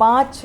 5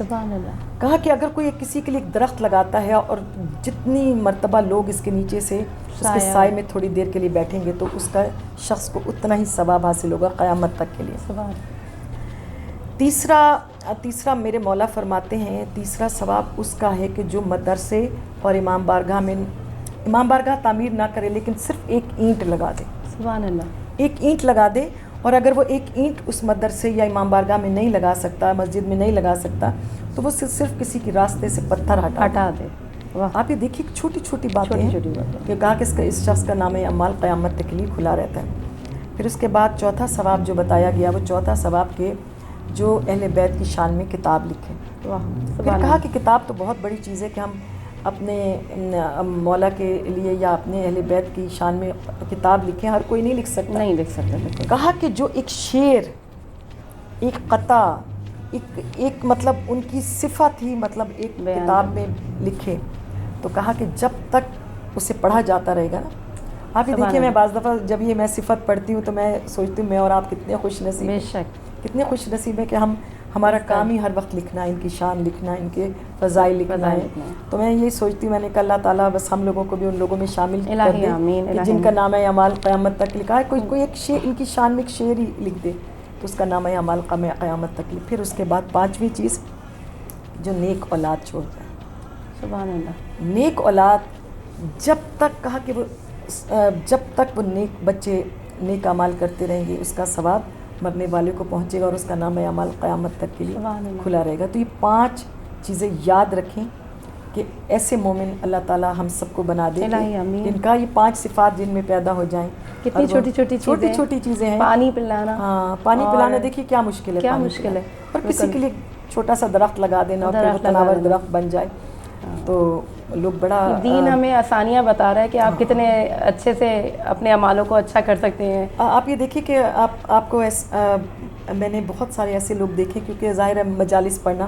سبحان اللہ. کہا کہ اگر کوئی کسی کے لیے ایک درخت لگاتا ہے اور جتنی مرتبہ لوگ اس کے نیچے سے اس کے سائے میں تھوڑی دیر کے لیے بیٹھیں گے تو اس کا شخص کو اتنا ہی ثواب حاصل ہوگا قیامت تک کے لیے. سبحان. تیسرا میرے مولا فرماتے ہیں تیسرا ثواب اس کا ہے کہ جو مدرسے اور امام بارگاہ تعمیر نہ کرے لیکن صرف ایک اینٹ لگا دے. سبحان اللہ. ایک اینٹ لگا دے، اور اگر وہ ایک اینٹ اس مدرسے یا امام بارگاہ میں نہیں لگا سکتا، مسجد میں نہیں لگا سکتا، تو وہ صرف کسی کے راستے سے پتھر ہٹا دے. آپ یہ دیکھیے چھوٹی چھوٹی باتیں ہیں کہ کہا کہ اس شخص کا نام اعمال قیامت تک کے لیے کھلا رہتا ہے. پھر اس کے بعد چوتھا ثواب جو بتایا گیا وہ چوتھا ثواب کے جو اہل بیت کی شان میں کتاب لکھیں. پھر کہا کہ کتاب تو بہت بڑی چیز ہے کہ ہم اپنے مولا کے لیے یا اپنے اہل بیت کی شان میں کتاب لکھیں. ہر کوئی نہیں لکھ سکتا. کہا کہ جو ایک شعر، ایک قطع، ایک مطلب ان کی صفت ہی مطلب ایک کتاب میں لکھے، تو کہا کہ جب تک اسے پڑھا جاتا رہے گا نا. آپ یہ دیکھیے میں بعض دفعہ جب یہ میں صفت پڑھتی ہوں تو میں سوچتی ہوں میں اور آپ کتنے خوش نصیب ہیں، کتنے خوش نصیب ہیں کہ ہمارا کام ہی ہر وقت لکھنا ہے، ان کی شان لکھنا ہے، ان کے فضائل لکھنا ہے. تو میں یہی سوچتی ہوں، میں نے کہا اللہ تعالیٰ بس ہم لوگوں کو بھی ان لوگوں میں شامل کر دے کہ جن کا نام اعمال قیامت تک لکھا ہے. کوئی ایک شعر ان کی شان میں ایک شعر ہی لکھ دے تو اس کا نام اعمال قیامت تک. پھر اس کے بعد پانچویں چیز جو نیک اولاد چھوڑ جائے. سبحان اللہ. نیک اولاد جب تک کہا کہ جب تک وہ نیک بچے نیک اعمال کرتے رہیں گے اس کا ثواب مرنے والے کو پہنچے گا اور اس کا نام اعمال قیامت تک کے لیے کھلا رہے گا. تو یہ 5 چیزیں یاد رکھیں کہ ایسے مومن اللہ تعالیٰ ہم سب کو بنا دے جن کا یہ 5 صفات جن میں پیدا ہو جائیں. کتنی چھوٹی چیزیں ہیں. پانی پلانا. ہاں پانی پلانا دیکھیے کیا مشکل ہے. اور کسی کے لیے چھوٹا سا درخت لگا دینا اور پھر وہ تناور درخت بن جائے تو لوگ بڑا. دین ہمیں آسانیاں بتا رہا ہے کہ آپ کتنے اچھے سے اپنے اعمالوں کو اچھا کر سکتے ہیں. آپ یہ دیکھیے کہ آپ کو میں نے بہت سارے ایسے لوگ دیکھے کیونکہ ظاہر ہے مجالس پڑھنا.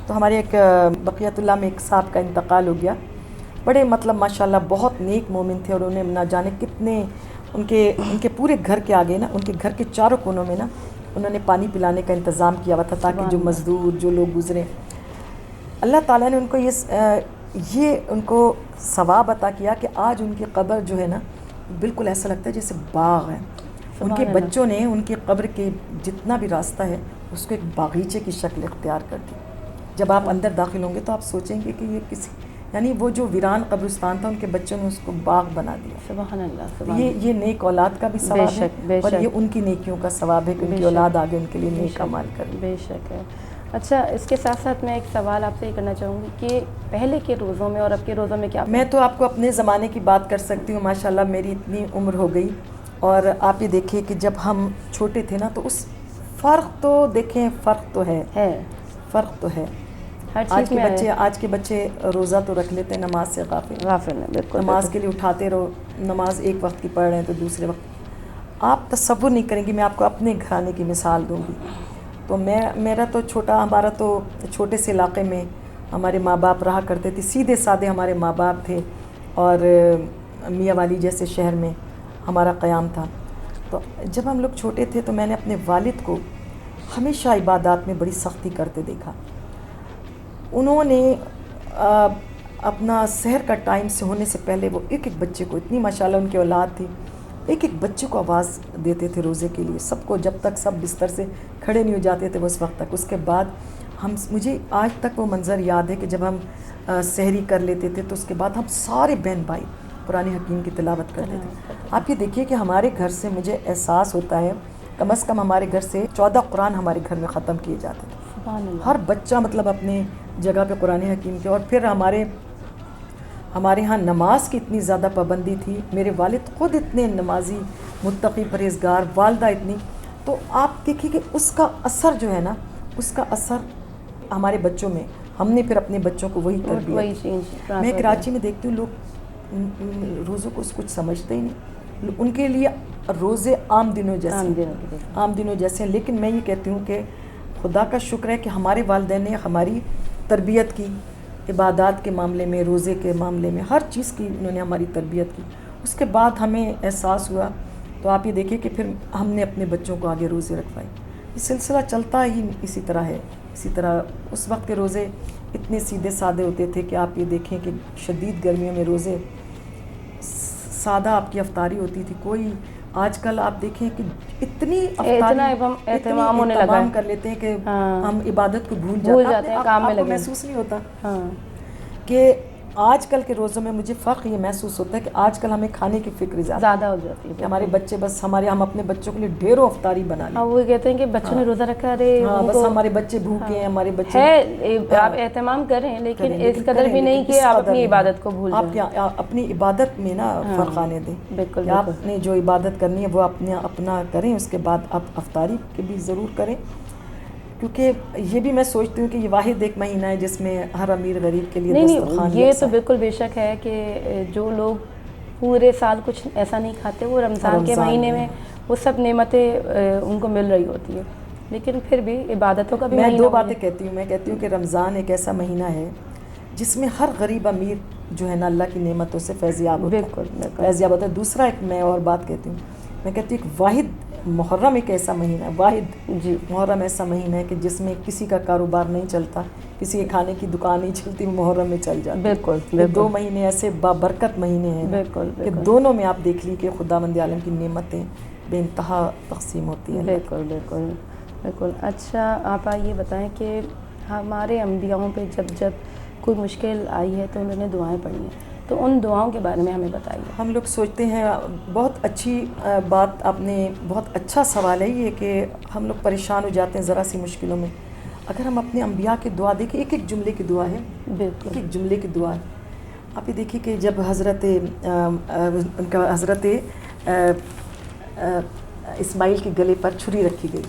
تو ہمارے ایک بقیت اللہ میں ایک صاحب کا انتقال ہو گیا. بڑے مطلب ماشاءاللہ بہت نیک مومن تھے اور انہیں نہ جانے کتنے ان کے پورے گھر کے آگے نا، ان کے گھر کے چاروں کونوں میں نا انہوں نے پانی پلانے کا انتظام کیا ہوا تھا تاکہ جو مزدور جو لوگ گزریں. اللہ تعالیٰ نے ان کو یہ ان کو ثواب عطا کیا کہ آج ان کی قبر جو ہے نا بالکل ایسا لگتا ہے جیسے باغ ہے. ان کے بچوں نے ان کی قبر کے جتنا بھی راستہ ہے اس کو ایک باغیچے کی شکل اختیار کر دی. جب آپ اندر داخل ہوں گے تو آپ سوچیں گے کہ یہ کسی یعنی وہ جو ویران قبرستان تھا ان کے بچوں نے اس کو باغ بنا دیا. سبحان اللہ. یہ نیک اولاد کا بھی ثواب ہے اور یہ ان کی نیکیوں کا ثواب ہے کہ ان کی اولاد آگے ان کے لیے نیک اعمال کرے. بے شک ہے. اچھا اس کے ساتھ ساتھ میں ایک سوال آپ سے یہ کرنا چاہوں گی کہ پہلے کے روزوں میں اور اب کے روزوں میں کیا؟ میں تو آپ کو اپنے زمانے کی بات کر سکتی ہوں. ماشاءاللہ میری اتنی عمر ہو گئی اور آپ یہ دیکھیے کہ جب ہم چھوٹے تھے نا تو اس فرق تو دیکھیں فرق تو ہے فرق تو ہے. آج کے بچے روزہ تو رکھ لیتے ہیں، نماز سے غافل ہیں. بالکل نماز کے لیے اٹھاتے رہو، نماز ایک وقت کی پڑھ رہے ہیں تو دوسرے وقت آپ تصور نہیں کریں گی. میں آپ کو اپنے گھرانے کی مثال دوں گی. تو میرا تو ہمارا تو چھوٹے سے علاقے میں ہمارے ماں باپ رہا کرتے تھے. سیدھے سادے ہمارے ماں باپ تھے اور میاں والی جیسے شہر میں ہمارا قیام تھا. تو جب ہم لوگ چھوٹے تھے تو میں نے اپنے والد کو ہمیشہ عبادات میں بڑی سختی کرتے دیکھا. انہوں نے اپنا سحر کا ٹائم سے ہونے سے پہلے وہ ایک بچے کو، اتنی ماشاءاللہ ان کی اولاد تھی، ایک بچے کو آواز دیتے تھے روزے کے لیے سب کو، جب تک سب بستر سے کھڑے نہیں ہو جاتے تھے اس وقت تک. اس کے بعد مجھے آج تک وہ منظر یاد ہے کہ جب ہم سحری کر لیتے تھے تو اس کے بعد ہم سارے بہن بھائی قرآن حکیم کی تلاوت کرتے تھے. آپ یہ دیکھیے کہ ہمارے گھر سے مجھے احساس ہوتا ہے کم از کم ہمارے گھر سے 14 قرآن ہمارے گھر میں ختم کیے جاتے تھے. ہر بچہ مطلب اپنے جگہ پہ قرآن حکیم کے. اور پھر ہمارے ہاں نماز کی اتنی زیادہ پابندی تھی. میرے والد خود اتنے نمازی، متقی، پرہیزگار، والدہ اتنی. تو آپ دیکھیے کہ اس کا اثر جو ہے نا، اس کا اثر ہمارے بچوں میں، ہم نے پھر اپنے بچوں کو وہی تربیت. میں کراچی میں دیکھتی ہوں لوگ روزوں کو کچھ سمجھتے ہی نہیں. ان کے لیے روزے عام دنوں جیسے ہیں. لیکن میں یہ کہتی ہوں کہ خدا کا شکر ہے کہ ہمارے والدین نے ہماری تربیت کی، عبادات کے معاملے میں، روزے کے معاملے میں، ہر چیز کی انہوں نے ہماری تربیت کی. اس کے بعد ہمیں احساس ہوا تو آپ یہ دیکھیں کہ پھر ہم نے اپنے بچوں کو آگے روزے رکھوائے. یہ سلسلہ چلتا ہی اسی طرح ہے. اسی طرح اس وقت کے روزے اتنے سیدھے سادے ہوتے تھے کہ آپ یہ دیکھیں کہ شدید گرمیوں میں روزے سادہ آپ کی افطاری ہوتی تھی. کوئی آج کل آپ دیکھیں کہ اتنی اہتمام ہونے لگا اہتمام کر لیتے ہیں کہ ہم عبادت کو بھول جاتے ہیں. کام میں آپ کو لگے محسوس نہیں ہوتا ہاں کہ آج کل کے روزوں میں مجھے فرق یہ محسوس ہوتا ہے کہ آج کل ہمیں کھانے کی فکر زیادہ ہو جاتی ہے کہ ہمارے بچے بس ہم اپنے بچوں کے لیے ڈھیروں افطاری بنا لیں. ہاں وہ کہتے ہیں کہ بچوں نے روزہ رکھا رہے بس ہمارے بچے بھوکے ہیں, ہمارے بچے ہے. آپ اہتمام کریں لیکن اس قدر بھی نہیں کہ آپ اپنی عبادت کو بھول جائیں. آپ اپنی عبادت میں نا فرق آنے دیں. بالکل کہ آپ نے جو عبادت کرنی ہے وہ اپنا کریں, اس کے بعد آپ افطاری کی بھی ضرور کریں. کیونکہ یہ بھی میں سوچتی ہوں کہ یہ واحد ایک مہینہ ہے جس میں ہر امیر غریب کے لیے نہیں, یہ تو بالکل بے شک ہے کہ جو لوگ پورے سال کچھ ایسا نہیں کھاتے وہ رمضان کے مہینے میں وہ سب نعمتیں ان کو مل رہی ہوتی ہیں. لیکن پھر بھی عبادتوں کا بھی میں مہینہ 2 باتیں کہتی ہوں. میں کہتی ہوں کہ رمضان ایک ایسا مہینہ ہے جس میں ہر غریب امیر جو ہے نا اللہ کی نعمتوں سے فیضیاب ہوتا ہے. فیضیاب ہوتا ہے. دوسرا ایک میں اور بات کہتی ہوں, میں کہتی ہوں ایک واحد محرم ایک ایسا مہینہ ہے, واحد محرم ایسا مہینہ ہے کہ جس میں کسی کا کاروبار نہیں چلتا, کسی کے کھانے کی دکان نہیں چلتی, محرم میں چل جاتی. بالکل 2 مہینے ایسے بابرکت مہینے ہیں کہ دونوں میں آپ دیکھ لی کہ خداوند عالم کی نعمتیں بے انتہا تقسیم ہوتی ہیں. بالکل بالکل بالکل. اچھا آپا یہ بتائیں کہ ہمارے انبیاؤں پہ جب کوئی مشکل آئی ہے تو انہوں نے دعائیں پڑھی ہیں, تو ان دعاؤں کے بارے میں ہمیں بتائیے. ہم لوگ سوچتے ہیں, بہت اچھی بات آپ نے, بہت اچھا سوال ہے یہ کہ ہم لوگ پریشان ہو جاتے ہیں ذرا سی مشکلوں میں. اگر ہم اپنے انبیاء کی دعا دیکھیں, ایک ایک جملے کی دعا ہے, ایک ایک جملے کی دعا ہے. آپ یہ دیکھیے کہ جب حضرت اسماعیل کے گلے پر چھری رکھی گئی,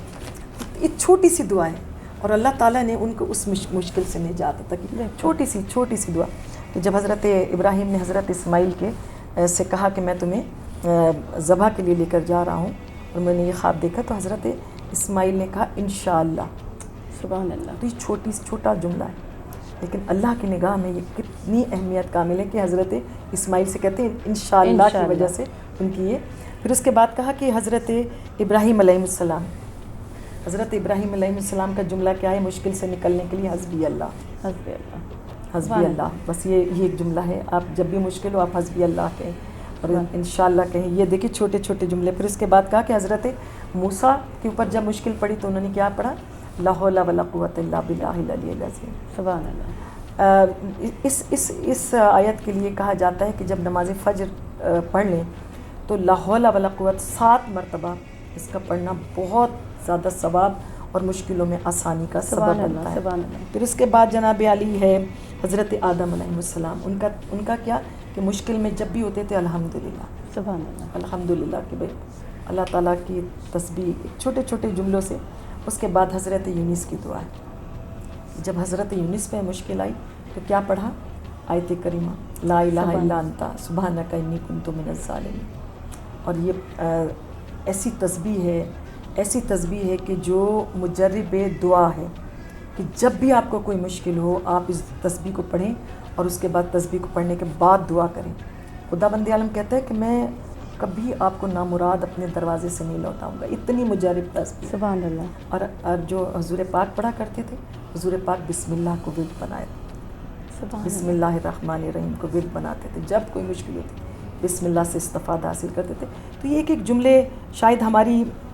ایک چھوٹی سی دعا ہے اور اللہ تعالیٰ نے ان کو اس مشکل سے نجات عطا کی. چھوٹی سی دعا. تو جب حضرت ابراہیم نے حضرت اسماعیل کے سے کہا کہ میں تمہیں ذبح کے لیے لے کر جا رہا ہوں اور میں نے یہ خواب دیکھا, تو حضرت اسماعیل نے کہا انشاءاللہ. سبحان اللہ. تو یہ چھوٹا جملہ ہے, لیکن اللہ کی نگاہ میں یہ کتنی اہمیت کامل ہے کہ حضرت اسماعیل سے کہتے ہیں انشاءاللہ کی وجہ سے ان کی یہ. پھر اس کے بعد کہا کہ حضرت ابراہیم علیہ السلام, حضرت ابراہیم علیہ السلام کا جملہ کیا ہے مشکل سے نکلنے کے لیے؟ حسبی اللہ. حسبی اللہ. بس یہ ایک جملہ ہے. آپ جب بھی مشکل ہو آپ حسبی اللہ کہیں اور انشاءاللہ کہیں. یہ دیکھیں چھوٹے جملے. پھر اس کے بعد کہا کہ حضرت موسیٰ کے اوپر جب مشکل پڑی تو انہوں نے کیا پڑھا؟ لا حول ولا قوۃ الا باللہ العلی العظیم. سبحان اللہ. اس آیت کے لیے کہا جاتا ہے کہ جب نماز فجر پڑھ لیں تو لا حول ولا قوت 7 مرتبہ اس کا پڑھنا بہت زیادہ ثواب اور مشکلوں میں آسانی کا سبب بنتا ہے. پھر اس کے بعد جناب علی ہے حضرت آدم علیہ السلام. ان کا کیا کہ مشکل میں جب بھی ہوتے تھے الحمدللہ. سبحان اللہ. الحمدللہ کہ بھائی اللہ تعالیٰ کی تسبیح چھوٹے جملوں سے. اس کے بعد حضرت یونس کی دعا ہے. جب حضرت یونس پہ مشکل آئی تو کیا پڑھا؟ آیت کریمہ لا الہ الا انت سبحانک انی کنت من الظالمین. اور یہ ایسی تسبیح ہے کہ جو مجرب دعا ہے کہ جب بھی آپ کو کوئی مشکل ہو آپ اس تسبیح کو پڑھیں اور اس کے بعد تسبیح کو پڑھنے کے بعد دعا کریں. خداوند عالم کہتا ہے کہ میں کبھی آپ کو نامراد اپنے دروازے سے نہیں لوٹاؤں گا. اتنی مجرب تسبیح. سبحان اللہ. اور جو حضور پاک پڑھا کرتے تھے, حضور پاک بسم اللہ کو ورد بنائے, بسم اللہ الرحمن الرحیم کو ورد بناتے تھے. جب کوئی مشکل ہوتی بسم اللہ سے استفادہ حاصل کرتے تھے. تو یہ ایک جملے شاید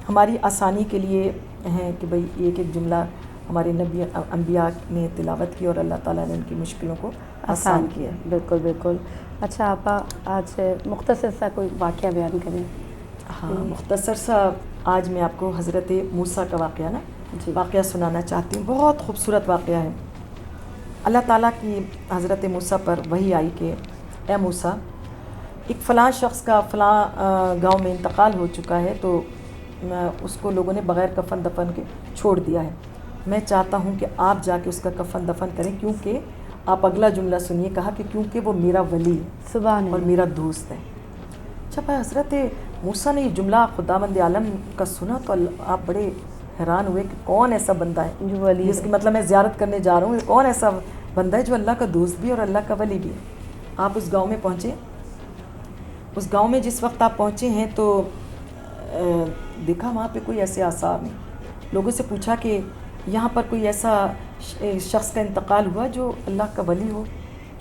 ہماری آسانی کے لیے ہیں کہ بھئی یہ ایک جملہ ہمارے نبی انبیاء نے تلاوت کی اور اللہ تعالیٰ نے ان کی مشکلوں کو آسان کیا. بالکل. اچھا آپا آج مختصر سا کوئی واقعہ بیان کریں. ہاں مختصر سا آج میں آپ کو حضرت موسیٰ کا واقعہ سنانا چاہتی ہوں. بہت خوبصورت واقعہ ہے. اللہ تعالیٰ کی حضرت موسیٰ پر وحی آئی کہ اے موسیٰ ایک فلاں شخص کا فلاں گاؤں میں انتقال ہو چکا ہے تو اس کو لوگوں نے بغیر کفن دفن کے چھوڑ دیا ہے. میں چاہتا ہوں کہ آپ جا کے اس کا کفن دفن کریں, کیونکہ آپ اگلا جملہ سنیے. کہا کہ کیونکہ وہ میرا ولی ہے اور میرا دوست ہے. جب حضرت موسیٰ نے یہ جملہ خداوند عالم کا سنا تو آپ بڑے حیران ہوئے کہ کون ایسا بندہ ہے جو ولی, اس کی مطلب میں زیارت کرنے جا رہا ہوں, کون ایسا بندہ ہے جو اللہ کا دوست بھی اور اللہ کا ولی بھی ہے. آپ اس گاؤں میں پہنچے. اس گاؤں میں جس وقت آپ پہنچے ہیں تو دیکھا وہاں پہ کوئی ایسے آثار نہیں. لوگوں سے پوچھا کہ یہاں پر کوئی ایسا شخص کا انتقال ہوا جو اللہ کا ولی ہو،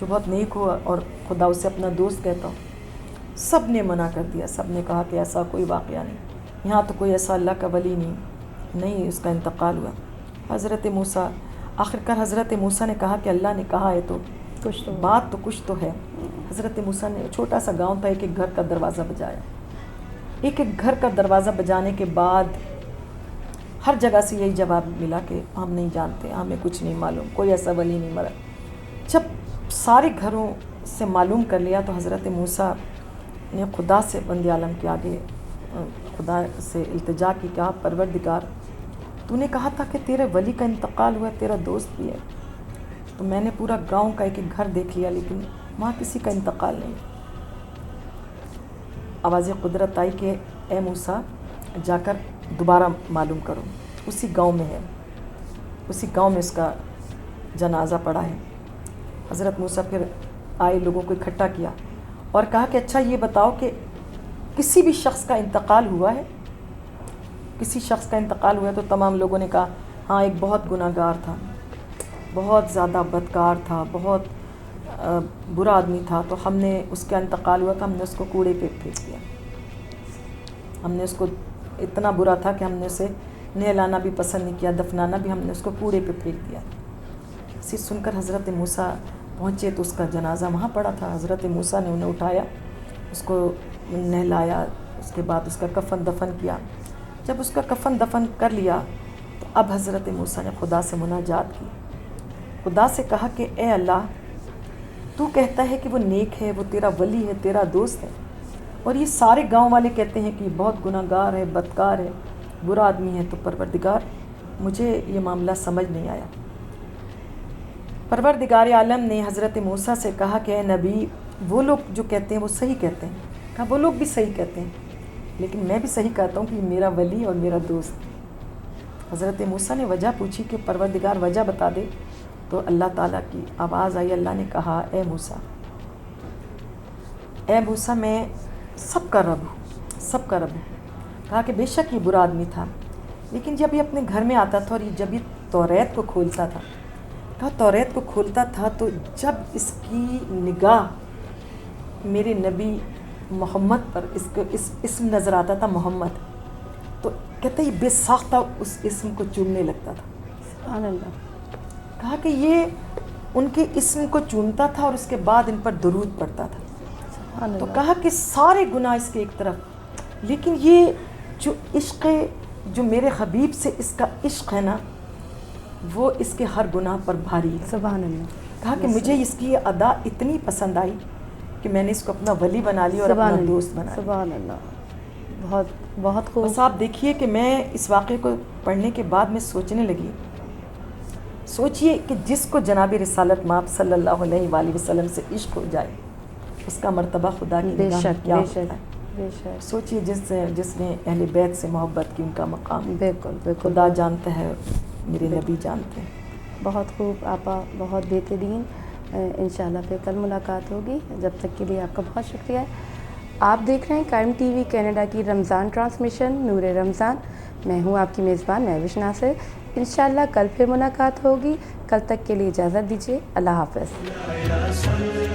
جو بہت نیک ہو اور خدا اسے اپنا دوست کہتا ہو؟ سب نے منع کر دیا، سب نے کہا کہ ایسا کوئی واقعہ نہیں، یہاں تو کوئی ایسا اللہ کا ولی نہیں اس کا انتقال ہوا۔ حضرت موسیٰ، آخرکار حضرت موسیٰ نے کہا کہ اللہ نے کہا ہے تو بات تو کچھ تو ہے۔ حضرت موسیٰ نے، چھوٹا سا گاؤں تھا، ایک ایک گھر کا دروازہ بجایا، ایک ایک گھر کا دروازہ بجانے کے بعد ہر جگہ سے یہی جواب ملا کہ ہم نہیں جانتے، ہمیں کچھ نہیں معلوم، کوئی ایسا ولی نہیں مرا۔ جب سارے گھروں سے معلوم کر لیا تو حضرت موسیٰ نے خدا سے بند عالم کے آگے خدا سے التجا کی، کہا پروردگار تو نے کہا تھا کہ تیرے ولی کا انتقال ہوا، تیرا دوست بھی ہے، تو میں نے پورا گاؤں کا ایک ایک گھر دیکھ لیا لیکن وہاں کسی کا انتقال نہیں۔ آواز قدرت آئی کہ اے موسیٰ جا کر دوبارہ معلوم کرو، اسی گاؤں میں ہے، اسی گاؤں میں اس کا جنازہ پڑا ہے۔ حضرت موسیٰ پھر آئے، لوگوں کو اکٹھا کیا اور کہا کہ اچھا یہ بتاؤ کہ کسی بھی شخص کا انتقال ہوا ہے؟ کسی شخص کا انتقال ہوا ہے؟ تو تمام لوگوں نے کہا ہاں ایک بہت گناہ گار تھا، بہت زیادہ بدکار تھا، بہت برا آدمی تھا، تو ہم نے اس کا انتقال ہوا تو ہم نے اس کو کوڑے پہ پھینک دیا، ہم نے اس کو، اتنا برا تھا کہ ہم نے اسے نہلانا بھی پسند نہیں کیا، دفنانا بھی، ہم نے اس کو کوڑے پہ پھینک دیا۔ اسی سن کر حضرت موسیٰ پہنچے تو اس کا جنازہ وہاں پڑا تھا۔ حضرت موسیٰ نے انہیں اٹھایا، اس کو نہلایا، اس کے بعد اس کا کفن دفن کیا۔ جب اس کا کفن دفن کر لیا تو اب حضرت موسیٰ نے خدا سے مناجات کی، خدا سے کہا کہ اے اللہ تو کہتا ہے کہ وہ نیک ہے، وہ تیرا ولی ہے، تیرا دوست ہے، اور یہ سارے گاؤں والے کہتے ہیں کہ یہ بہت گناہ گار ہے، بدکار ہے، برا آدمی ہے، تو پروردگار مجھے یہ معاملہ سمجھ نہیں آیا۔ پروردگار عالم نے حضرت موسیٰ سے کہا کہ اے نبی وہ لوگ جو کہتے ہیں وہ صحیح کہتے ہیں، کہا وہ لوگ بھی صحیح کہتے ہیں لیکن میں بھی صحیح کہتا ہوں کہ یہ میرا ولی اور میرا دوست۔ حضرت موسیٰ نے وجہ پوچھی کہ پروردگار وجہ بتا دے، تو اللہ تعالیٰ کی آواز آئی، اللہ نے کہا اے موسیٰ میں سب کا رب ہوں، سب کا رب ہوں۔ کہا کہ بے شک یہ برا آدمی تھا لیکن جب یہ اپنے گھر میں آتا تھا اور یہ جب یہ توریت کو کھولتا تھا، کہا توریت کو کھولتا تھا تو جب اس کی نگاہ میرے نبی محمد پر، اس کو اسم نظر آتا تھا محمد، تو کہتے یہ بے ساختہ اس اسم کو چومنے لگتا تھا۔ سبحان اللہ۔ کہا کہ یہ ان کے اسم کو چومتا تھا اور اس کے بعد ان پر درود پڑتا تھا۔ سبحان اللہ۔ تو کہا کہ سارے گناہ اس کے ایک طرف، لیکن یہ جو عشق، جو میرے حبیب سے اس کا عشق ہے نا، وہ اس کے ہر گناہ پر بھاری ہے۔ سبحان اللہ۔ کہا کہ مجھے اس کی یہ ادا اتنی پسند آئی کہ میں نے اس کو اپنا ولی بنا لیا اور اپنا دوست بنا لیا۔ سبحان اللہ، بہت بہت خوب۔ بس آپ دیکھیے کہ میں اس واقعے کو پڑھنے کے بعد میں سوچنے لگی، سوچئے کہ جس کو جناب رسالت مآب صلی اللہ علیہ وآلہ وسلم سے عشق ہو جائے اس کا مرتبہ خدا کی نگاہ میں کیا ہوتا ہے۔ بے شک۔ سوچئے جس نے اہل بیت سے محبت کی، ان کا مقام بالکل بالکل خدا جانتا ہے، میرے نبی جانتے ہیں۔ بہت خوب آپا، بہت بہترین۔ انشاءاللہ پھر کل ملاقات ہوگی، جب تک کے لیے آپ کا بہت شکریہ۔ آپ دیکھ رہے ہیں قائم ٹی وی کینیڈا کی رمضان ٹرانسمیشن نور رمضان، میں ہوں آپ کی میزبان مہوش ناصر۔ انشاءاللہ کل پھر ملاقات ہوگی، کل تک کے لیے اجازت دیجیے، اللہ حافظ۔